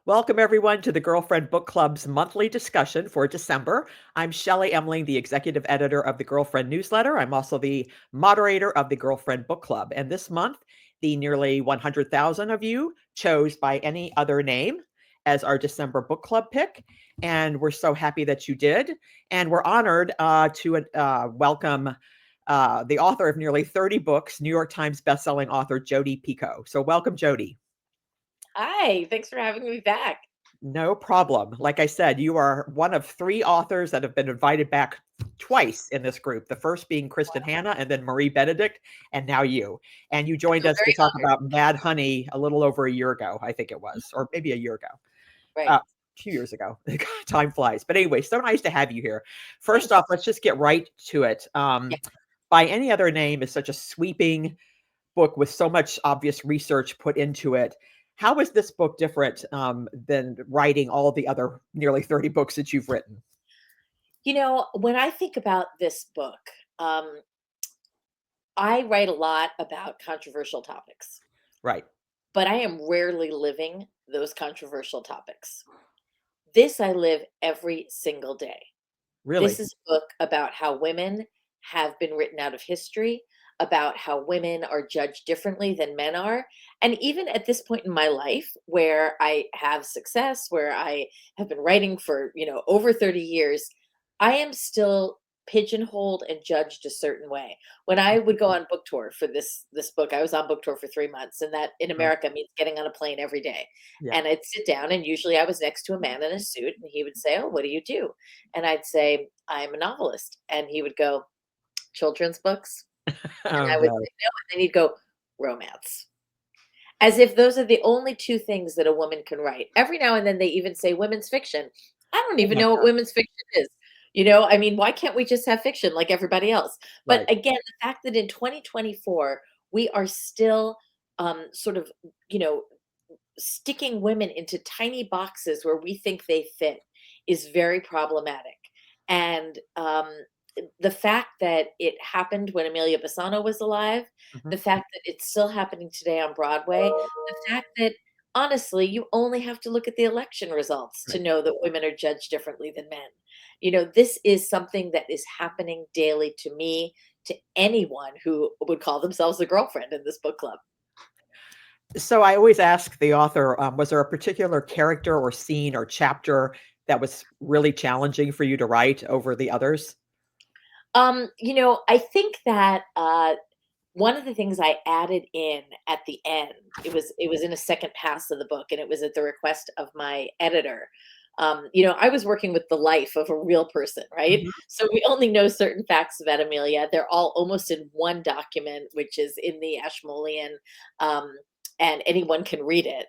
Welcome, everyone, to the Girlfriend Book Club's monthly discussion for December. I'm Shelley Emling, the executive editor of the Girlfriend newsletter. I'm also the moderator of the Girlfriend Book Club. And this month, the nearly 100,000 of you chose By Any Other Name as our December book club pick. And we're so happy that you did. And we're honored to welcome the author of nearly 30 books, New York Times bestselling author Jodi Picoult. So welcome, Jodi. Hi, thanks for having me back. No problem. Like I said, you are one of 3 authors that have been invited back twice in this group. The first being Kristen Hanna and then Marie Benedict, and now you. And you I joined feel us to very talk honored. about Mad Honey a little over a year ago, I think it was, or maybe a year ago. Right. 2 years ago. Time flies. But anyway, so nice to have you here. First Thanks. off, let's just get right to it. Yeah. By Any Other Name is such a sweeping book with so much obvious research put into it. How is this book different than writing all the other nearly 30 books that you've written? When I think about this book, um, I write a lot about controversial topics, Right. but I am rarely living those controversial topics. This I live every single day. This Really? is a book about how women have been written out of history, about how women are judged differently than men are. And even at this point in my life where I have success, where I have been writing for, over 30 years, I am still pigeonholed and judged a certain way. When I would go on book tour for this book, I was on book tour for 3 months, and that in Right. America means getting on a plane every day. Yeah. And I'd sit down, and usually I was next to a man in a suit, and he would say, "Oh, what do you do?" And I'd say, "I'm a novelist." And he would go, "Children's books?" And Oh, I would no. say, "No." And then he'd go, "Romance." As if those are the only 2 things that a woman can write. Every now and then they even say women's fiction. I don't Oh even my know what God. women's fiction is. I mean, why can't we just have fiction like everybody else? But Right. again, the fact that in 2024, we are still, sort of, you know, sticking women into tiny boxes where we think they fit is very problematic. And the fact that it happened when Emilia Bassano was alive, Mhm. the fact that it's still happening today on Broadway, the fact that honestly, you only have to look at the election results to Right. know that women are judged differently than men. This is something that is happening daily to me, to anyone who would call themselves a girlfriend in this book club. So I always ask the author, was there a particular character or scene or chapter that was really challenging for you to write over the others? I think that one of the things I added in at the end, it was in a second pass of the book, and it was at the request of my editor. I was working with the life of a real person, right? Mhm. So we only know certain facts about Amelia. They're all almost in one document, which is in the Ashmolean, um, and anyone can read it.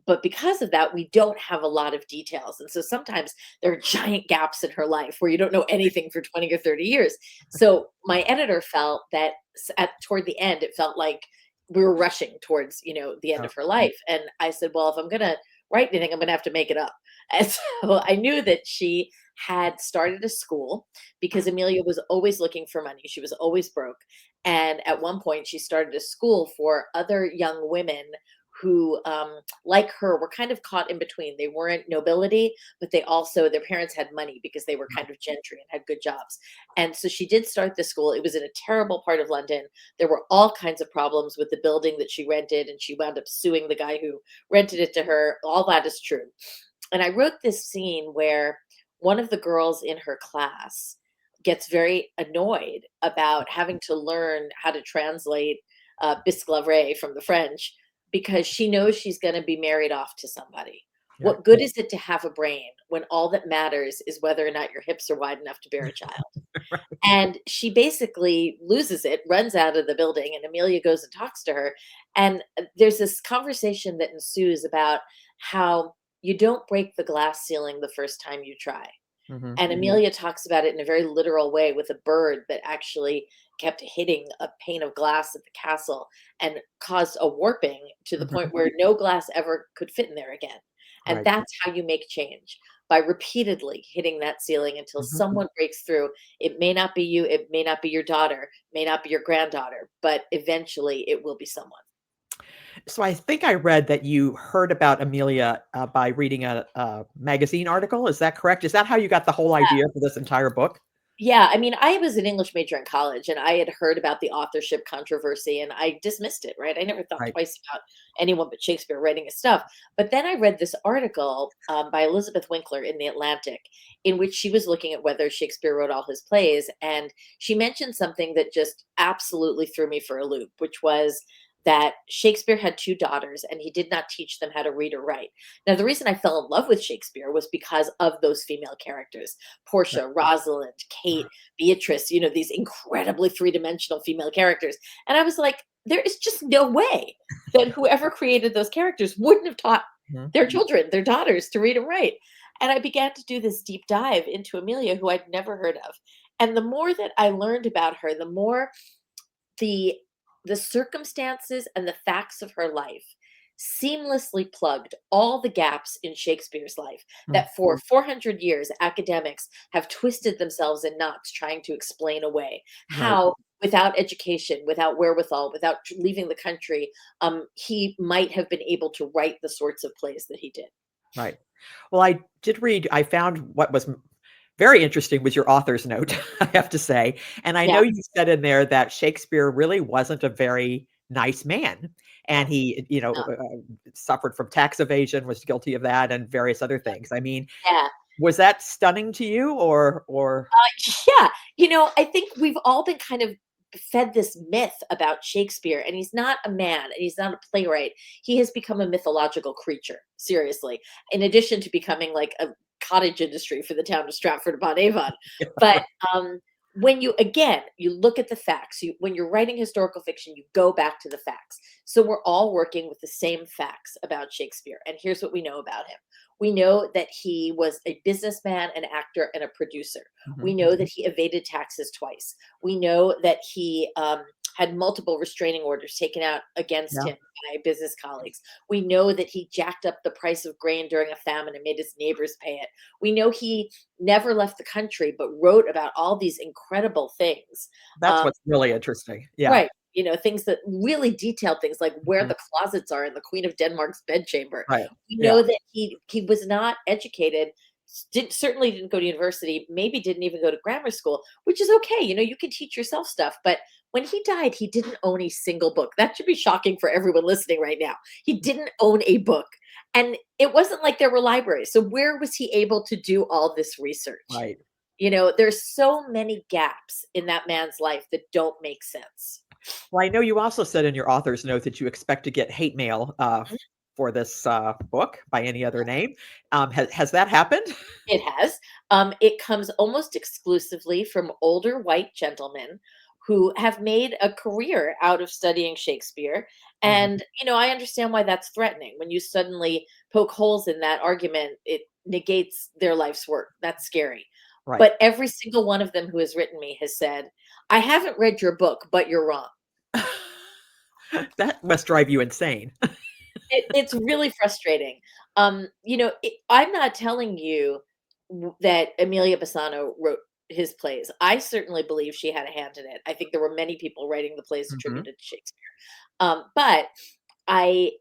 But because of that, we don't have a lot of details. And so sometimes there are giant gaps in her life where you don't know anything for 20 or 30 years. So my editor felt that toward the end, it felt like we were rushing towards, the end Oh, of her life. And I said, well, if I'm going to write anything, I'm going to have to make it up. And so I knew that she had started a school because Amelia was always looking for money. She was always broke. And at one point, she started a school for other young women who, like her, were kind of caught in between. They weren't nobility, but they also, their parents had money because they were kind of gentry and had good jobs. And so she did start the school. It was in a terrible part of London. There were all kinds of problems with the building that she rented, and she wound up suing the guy who rented it to her. All that is true. And I wrote this scene where one of the girls in her class gets very annoyed about having to learn how to translate bisclavre from the French because she knows she's going to be married off to somebody. yeah. What good is it to have a brain when all that matters is whether or not your hips are wide enough to bear a child? And she basically loses it, runs out of the building, and Amelia goes and talks to her. And there's this conversation that ensues about how you don't break the glass ceiling the first time you try. Mhm. And Amelia talks about it in a very literal way with a bird that actually kept hitting a pane of glass at the castle and caused a warping to the Mhm. point where no glass ever could fit in there again. And Right. that's how you make change, by repeatedly hitting that ceiling until Mhm. someone breaks through. It may not be you, it may not be your daughter, may not be your granddaughter, but eventually it will be someone. So I think I read that you heard about Amelia, by reading a magazine article. Is that correct? Is that how you got the whole idea for this entire book? Yeah, I mean, I was an English major in college, and I had heard about the authorship controversy, and I dismissed it, right? I never thought Right. twice about anyone but Shakespeare writing his stuff. But then I read this article by Elizabeth Winkler in The Atlantic, in which she was looking at whether Shakespeare wrote all his plays, and she mentioned something that just absolutely threw me for a loop, which was that Shakespeare had two daughters, and he did not teach them how to read or write. Now, the reason I fell in love with Shakespeare was because of those female characters. Right. Portia, Rosalind, Kate, Beatrice, these incredibly three-dimensional female characters. And I was like, there is just no way that whoever created those characters wouldn't have taught Mhm. their children, their daughters, to read and write. And I began to do this deep dive into Amelia, who I'd never heard of. And the more that I learned about her, the more the the circumstances and the facts of her life seamlessly plugged all the gaps in Shakespeare's life Mm. that for 400 years academics have twisted themselves in knots trying to explain away Right. how without education, without wherewithal, without leaving the country, he might have been able to write the sorts of plays that he did. Right. Well, I found what was very interesting was your author's note, I have to say. And I know Yeah, you said in there that Shakespeare really wasn't a very nice man. And no, he, no. suffered from tax evasion, was guilty of that, and various other things. I mean, Yeah. was that stunning to you or Yeah, I think we've all been kind of fed this myth about Shakespeare, and he's not a man, and he's not a playwright. He has become a mythological creature, seriously, in addition to becoming like a cottage industry for the town of Stratford upon Avon. But when you look at the facts, when you're writing historical fiction, you go back to the facts. So we're all working with the same facts about Shakespeare. And here's what we know about him. We know that he was a businessman, an actor, and a producer. We Mhm. know that he evaded taxes twice. We know that he had multiple restraining orders taken out against Yeah, him by business colleagues. We know that he jacked up the price of grain during a famine and made his neighbors pay it. We know he never left the country, but wrote about all these incredible things. that's Um, what's really interesting. Yeah. Right. Things that really detailed things like where Mhm. the closets are in the Queen of Denmark's bedchamber. Right. We Yeah. know that he was not educated, certainly didn't go to university, maybe didn't even go to grammar school, which is okay. You can teach yourself stuff. But when he died, he didn't own a single book. That should be shocking for everyone listening right now. He didn't own a book. And it wasn't like there were libraries. So where was he able to do all this research? Right. There's so many gaps in that man's life that don't make sense. Well, I know you also said in your author's note that you expect to get hate mail, for this, book by any other name. Has that happened? It has. It comes almost exclusively from older white gentlemen who have made a career out of studying Shakespeare. Mhm. And, I understand why that's threatening. When you suddenly poke holes in that argument, it negates their life's work. That's scary. Right. But every single one of them who has written me has said, I haven't read your book, but you're wrong. That must drive you insane. It's really frustrating. I'm not telling you that Emilia Bassano wrote his plays. I certainly believe she had a hand in it. I think there were many people writing the plays Mhm. attributed to Shakespeare. But I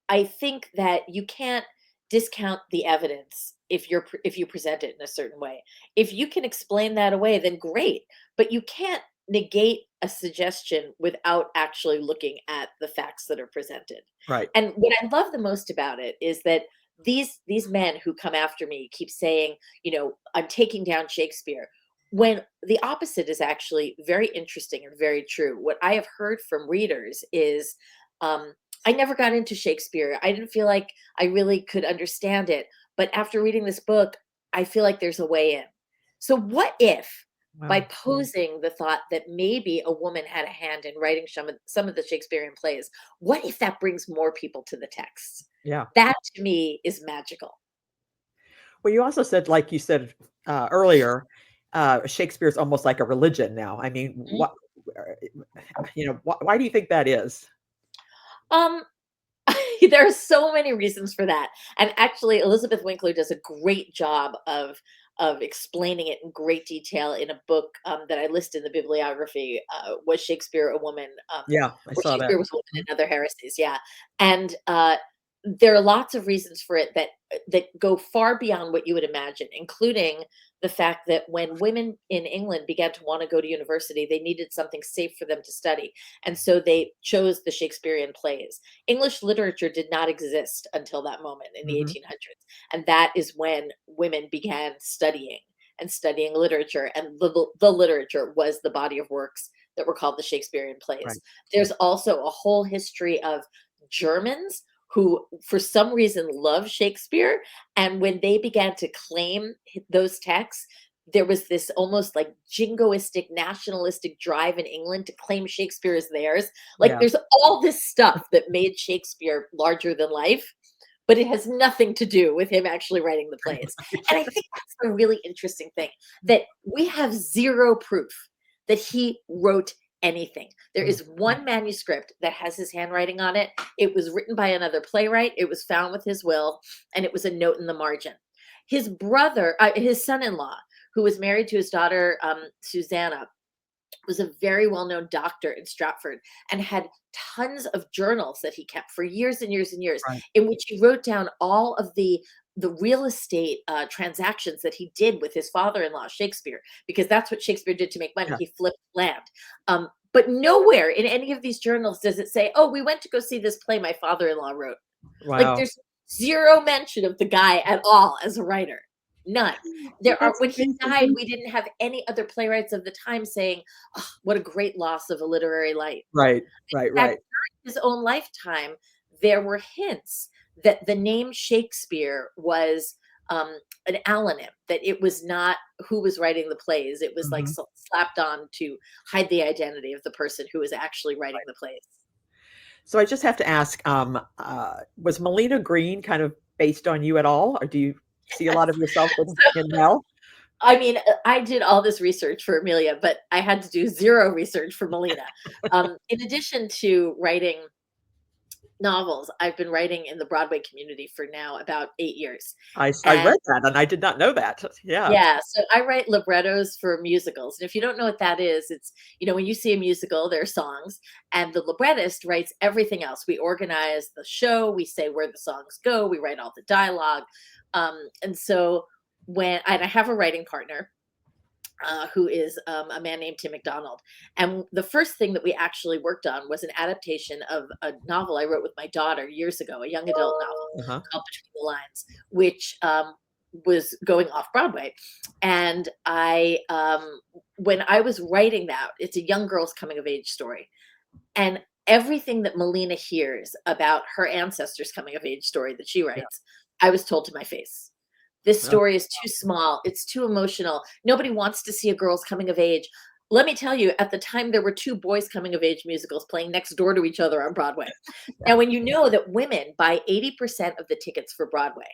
I think that you can't discount the evidence if you present it in a certain way. If you can explain that away, then great. But you can't negate a suggestion without actually looking at the facts that are presented. Right. And what I love the most about it is that these men who come after me keep saying, I'm taking down Shakespeare. When the opposite is actually very interesting and very true. What I have heard from readers is um, I never got into Shakespeare. I didn't feel like I really could understand it. But after reading this book, I feel like there's a way in. So, what if by Well, posing the thought that maybe a woman had a hand in writing some of the Shakespearean plays, what if that brings more people to the text? yeah. That to me is magical. Well, you also said, like you said, earlier, Shakespeare's almost like a religion now. I mean, Mhm. what why do you think that is? Um, there are so many reasons for that. And actually, Elizabeth Winkler does a great job of of explaining it in great detail in a book that I list in the bibliography. Was Shakespeare a woman? Yeah, I Or saw that. Shakespeare was a woman Mhm. and other heresies. Yeah, and there are lots of reasons for it that go far beyond what you would imagine, including the fact that when women in England began to want to go to university, they needed something safe for them to study. And so they chose the Shakespearean plays. English literature did not exist until that moment in the Mhm. 1800s. And that is when women began studying and studying literature. And the literature was the body of works that were called the Shakespearean Right. plays. There's also a whole history of Germans who, for some reason, love Shakespeare. And when they began to claim those texts, there was this almost like jingoistic, nationalistic drive in England to claim Shakespeare as theirs. Like Yeah. there's all this stuff that made Shakespeare larger than life, but it has nothing to do with him actually writing the plays. And I think that's a really interesting thing, that we have zero proof that he wrote anything. There Mm, is one manuscript that has his handwriting on it. It was written by another playwright. It was found with his will, and it was a note in the margin. His brother, his son-in-law, who was married to his daughter, Susanna, was a very well-known doctor in Stratford and had tons of journals that he kept for years and years and years, right. in which he wrote down all of the real estate transactions that he did with his father-in-law Shakespeare, because that's what Shakespeare did to make money. Yeah. He flipped land. But nowhere in any of these journals does it say, "Oh, we went to go see this play my father-in-law wrote." Like Wow. there's zero mention of the guy at all as a writer. None. There are That's when he amazing. died, we didn't have any other playwrights of the time saying, "Oh, what a great loss of a literary life." Right. Right, In fact, right. during his own lifetime, there were hints that the name Shakespeare was an allonym, that it was not who was writing the plays. It was like Mhm. slapped on to hide the identity of the person who was actually writing Right. the plays. So I just have to ask, was Melina Green kind of based on you at all, or do you see a lot of yourself in Mel? I mean, I did all this research for Amelia, but I had to do zero research for Melina. In addition to writing novels, I've been writing in the Broadway community for now about 8 years. I And read that, and I did not know that. Yeah. yeah, so I write librettos for musicals. And if you don't know what that is, it's, when you see a musical, there are songs, and the librettist writes everything else. We organize the show, we say where the songs go, we write all the dialogue. And so and I have a writing partner who is a man named Tim McDonald. And the first thing that we actually worked on was an adaptation of a novel I wrote with my daughter years ago, a young adult novel Uh-huh. called Between the Lines, which was going off Broadway. And when I was writing that, it's a young girl's coming of age story. And everything that Melina hears about her ancestors' coming of age story that she Yeah. writes, I was told to my face. This Oh, story is too small. It's too emotional. Nobody wants to see a girl's coming of age. Let me tell you, at the time, there were two boys' coming of age musicals playing next door to each other on Broadway. yeah. Now, when you know that women buy 80% of the tickets for Broadway,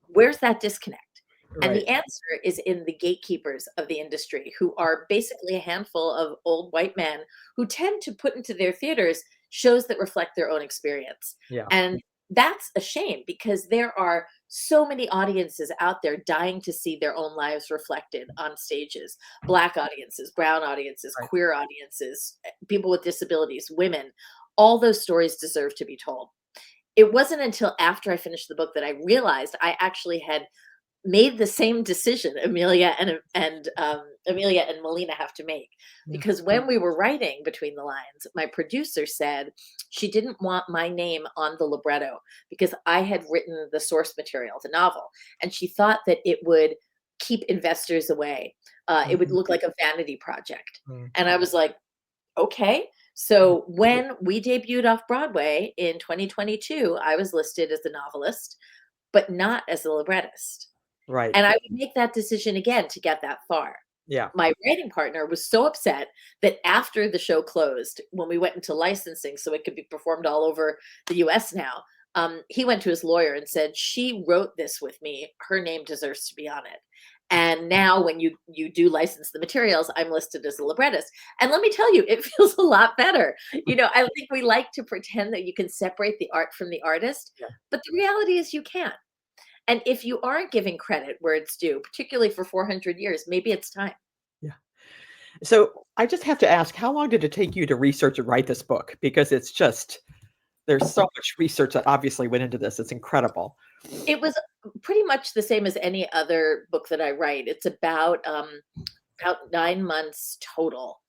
where's that disconnect? And Right. the answer is in the gatekeepers of the industry, who are basically a handful of old white men who tend to put into their theaters shows that reflect their own experience. Yeah. And that's a shame, because there are so many audiences out there dying to see their own lives reflected on stages. Black audiences, brown audiences, Right. queer audiences, people with disabilities, women. All those stories deserve to be told. It wasn't until after I finished the book that I realized I actually had made the same decision Amelia and Melina have to make. Yeah. Because when we were writing Between the Lines, my producer said she didn't want my name on the libretto because I had written the source material, the novel, and she thought that it would keep investors away. It would Mhm. look like a vanity project. Mm. And I was like, okay. So when we debuted off Broadway in 2022, I was listed as the novelist, but not as the librettist. Right. And I would make that decision again to get that far. Yeah. My writing partner was so upset that after the show closed, when we went into licensing so it could be performed all over the US now, he went to his lawyer and said, "She wrote this with me. Her name deserves to be on it." And now when you do license the materials, I'm listed as a librettist. And let me tell you, it feels a lot better. I think we like to pretend that you can separate the art from the artist, Yeah. but the reality is you can't. And if you aren't giving credit where it's due, particularly for 400 years, maybe it's time. Yeah. So I just have to ask, how long did it take you to research and write this book? Because it's just there's so much research that obviously went into this. It's incredible. It was pretty much the same as any other book that I write. It's about 9 months total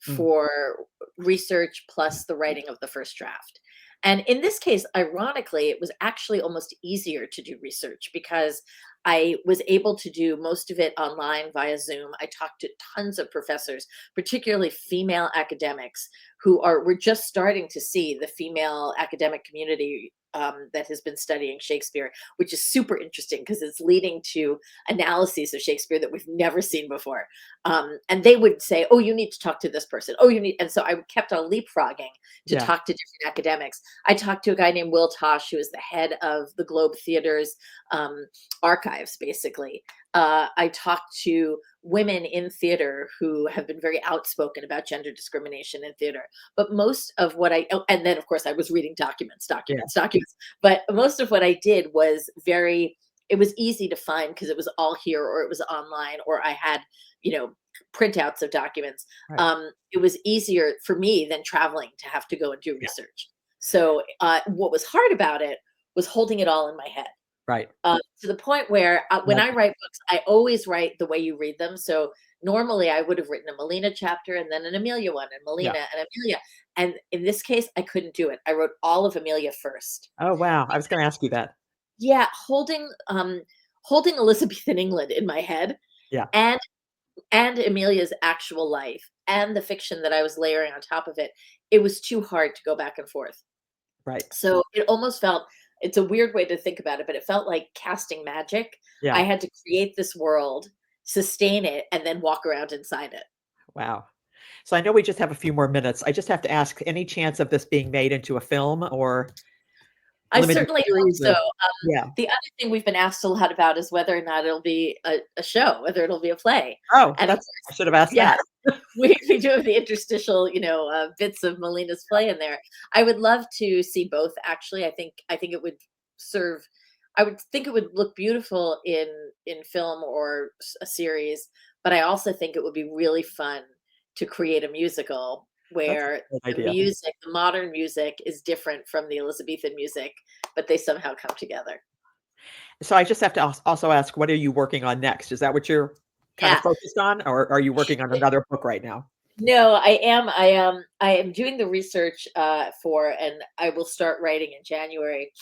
Mm, for research plus the writing of the first draft. And in this case, ironically, it was actually almost easier to do research because I was able to do most of it online via Zoom. I talked to tons of professors, particularly female academics who are we're just starting to see the female academic community that has been studying Shakespeare, which is super interesting because it's leading to analyses of Shakespeare that we've never seen before. And they would say, "Oh, you need to talk to this person. Oh, you need." And so I kept on leapfrogging to yeah. talk to different academics. I talked to a guy named Will Tosh, who is the head of the Globe Theater's archives, basically. I talked to women in theater who have been very outspoken about gender discrimination in theater. But most of what and then of course I was reading documents, Yeah. documents, documents. But most of what I did was it was easy to find because it was all here or it was online or I had, you know, printouts of documents. Right. It was easier for me than traveling to have to go and do Yeah. research. So what was hard about it was holding it all in my head Right. to the point where when Like, I write books, I always write the way you read them. So normally I would have written a Melina chapter and then an Amelia one, and yeah. Melina and Amelia. And in this case, I couldn't do it. I wrote all of Amelia first. Oh, wow. I was going to ask you that. Yeah, holding Elizabethan England in my head Yeah. and Amelia's actual life and the fiction that I was layering on top of it, it was too hard to go back and forth. Right. So it almost felt it's a weird way to think about it, but it felt like casting magic. I Yeah. had to create this world, sustain it, and then walk around inside it. Wow. So I know we just have a few more minutes. I just have to ask, any chance of this being made into a film or I limited certainly hope series so. or yeah. The other thing we've been asked a lot about is whether or not it'll be a show, whether it'll be a play. Oh, And of that's I course, should have asked yeah, that. we do have the interstitial, bits of Melina's play in there. I would love to see both. Actually, I think it would serve. I would think it would look beautiful in film or a series, but I also think it would be really fun to create a musical That's where a good the idea. music, the modern music, is different from the Elizabethan music, but they somehow come together. So I just have to also ask, what are you working on next? Is that what you're kind of Yeah. focused on, or are you working on another book right now? No, I am doing the research for and I will start writing in January.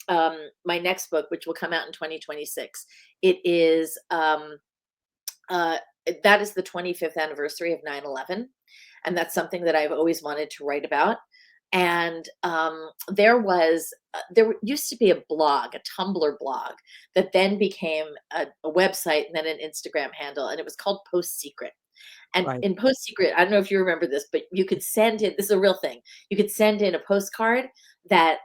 My next book, which will come out in 2026. It is uh that is the 25th anniversary of 9/11, and that's something that I've always wanted to write about. And there used to be a blog, a Tumblr blog, that then became a website and then an Instagram handle, and it was called Post Secret. And Right. in Post Secret, I don't know if you remember this, but you could send in this is a real thing. You could send in a postcard that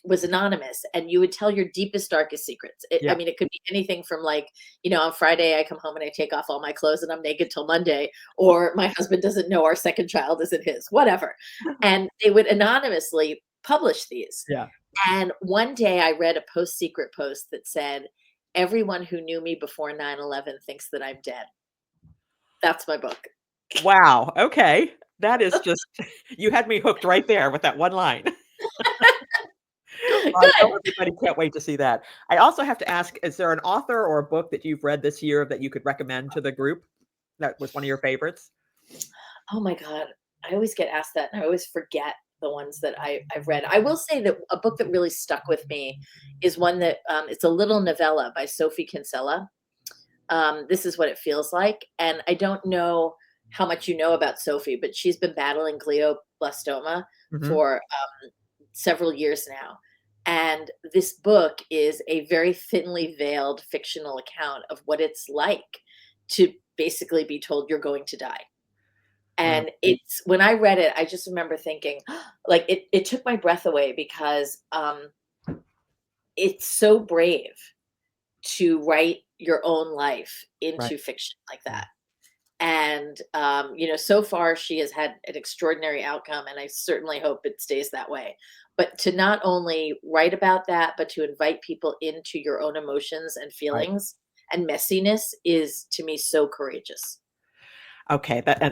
was anonymous, and you would tell your deepest, darkest secrets. I Yeah. mean, it could be anything from like, on Friday I come home and I take off all my clothes and I'm naked till Monday, or my husband doesn't know our second child isn't his, whatever. And they would anonymously publish these. Yeah. And one day I read a Post Secret post that said, "Everyone who knew me before 9/11 thinks that I'm dead." That's my book. Wow, okay. That is just you had me hooked right there with that one line. Well, I Good. know everybody can't wait to see that. I also have to ask, is there an author or a book that you've read this year that you could recommend to the group that was one of your favorites? Oh my god. I always get asked that, and I always forget the ones that I've read. I will say that a book that really stuck with me is one that, it's a little novella by Sophie Kinsella. This is what it feels like, and I don't know how much you know about Sophie, but she's been battling glioblastoma Mhm. for, several years now, and this book is a very thinly veiled fictional account of what it's like to basically be told you're going to die. Wow. And it's when I read it, I just remember thinking, like, it took my breath away because, it's so brave to write your own life Right. into fiction like that. And, so far she has had an extraordinary outcome, and I certainly hope it stays that way. but to not only write about that, but to invite people into your own emotions and Right. feelings and messiness is to me so courageous. Okay, that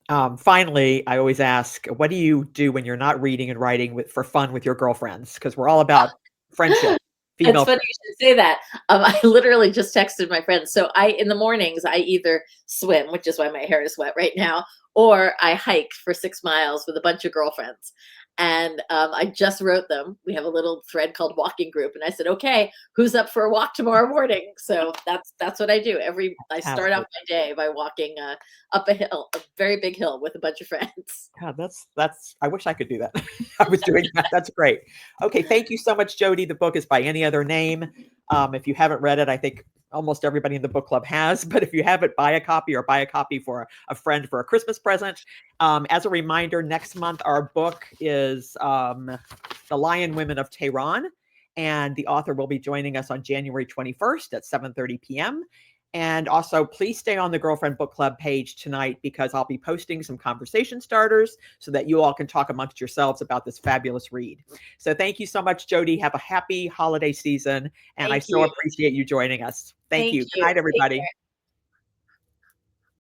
and, finally, I always ask, what do you do when you're not reading and writing with for fun with your girlfriends? Because 'Cause we're all about friendship, It's female funny you should say that. I literally just texted my friends. So I in the mornings, I either swim, which is why my hair is wet right now, or I hike for 6 miles with a bunch of girlfriends. And, I just wrote them. We have a little thread called Walking Group, and I said, "Okay, who's up for a walk tomorrow morning?" So that's what I do. I start off fantastic. my day by walking, up a hill, a very big hill with a bunch of friends. God, that's I wish I could do that. I was doing that. That's great. Okay, thank you so much, Jody. The book is By Any Other Name. If you haven't read it, I think almost everybody in the book club has, but if you haven't, buy a copy or buy a copy for a friend for a Christmas present. As a reminder, next month our book is The Lion Women of Tehran, and the author will be joining us on January 21st at 7:30 p.m. And also, please stay on the Girlfriend Book Club page tonight because I'll be posting some conversation starters so that you all can talk amongst yourselves about this fabulous read. So, thank you so much, Jody. Have a happy holiday season. And I Thank so you. appreciate you joining us. Thank Thank you. Good you. night, Take everybody.